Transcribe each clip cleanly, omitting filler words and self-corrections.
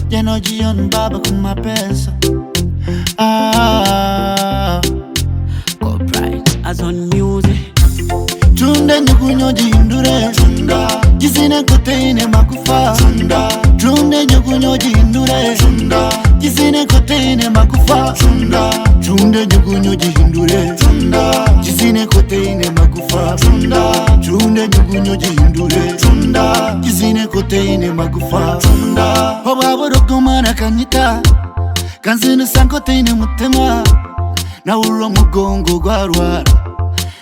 Jenojion baba kuma pesa. Go bright as on music. Tunde nyugunyo jindure Tunda Jisine kote ine makufa Tunda Tunde nyugunyo jindure Tunda Jisine kote ine makufa Tunda Tunde nyugunyo jindure Tunda Jisine kote ine makufa Tunda Tunde nyugunyo jindure Tunda Jisine kote ine makufa Tunda Obaboro kumana kanyita Kanzinu sankote ine mutema Na uro mugongo gwarwara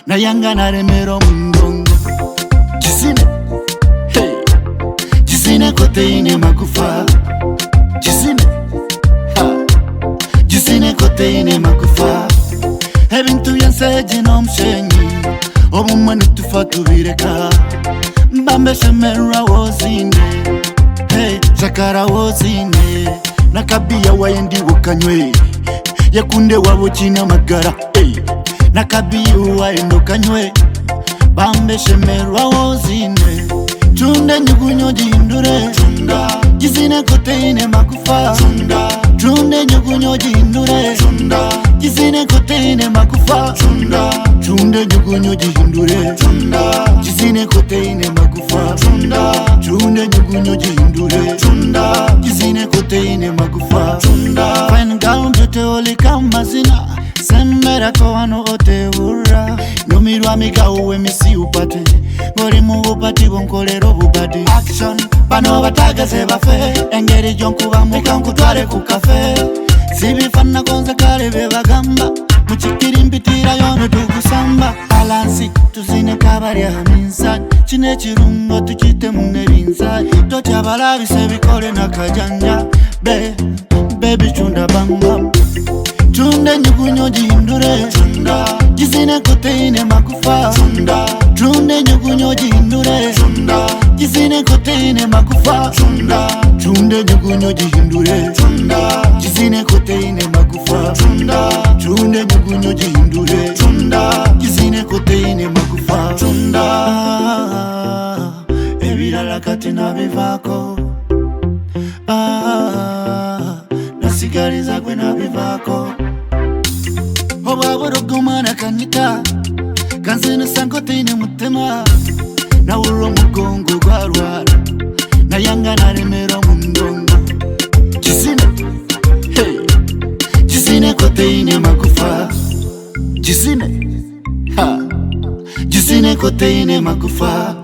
na yanga na remero mundongo Jisine, hey Jisine kote ine makufa Jisine, ha Jisine kote ine makufa Hebintu yanse jino mshenyi Obumani tufatu vireka Mbambe shemera wozine Hey, shakara wozine Nakabia wayendi wakanywe Yakunde wabo china magara Hey Nakabiyu wa endokanywe Bambe shemerwa wozine Tunde nyugunyo jindure Tunda Jisine kote ine makufa Tunda Tunde nyugunyo jindure Tunda Jisine kote ine makufa Tunda Tunde nyugunyo jindure Tunda Jisine kote ine makufa Tunda Tunde nyugunyo jindure Tunda Jisine kote ine makufa Tunda Fine girl mjote oli kama zina Sembera kwa wano ote ura Numirwa mika uwe misi upate Ngori mu upati bonkolero bubadi Action Pano bataga se bafe Engeri jonku ba muka nkutware ku kafe Sibifana konza kare beba gamba Muchikiri mpitira yono tugusamba Balansi tuzine kabari haminsad Chine chirungo tukite mungeri inside Tocha balabi se bikore na kajanja Baby chunda bang bang Tunde nyugunyo jindure Tunda Jisine kote ine makufa Tunda Tunde nyugunyo jindure Tunda Jisine kote ine makufa Tunda Tunde nyugunyo jindure Tunda Jisine kote ine makufa Tunda Tunde nyugunyo jindure Tunda Jisine kote ine makufa Tunda Ebirala kati na bivako Nasigari zakwe na bivako Obaboro kumana kanyita Kanzinu sankote ine mutema Na uro mugongo gwarwara Na yanga na remero mundongo Jisine, hey Jisine kote ine makufa Jisine, ha Jisine kote ine makufa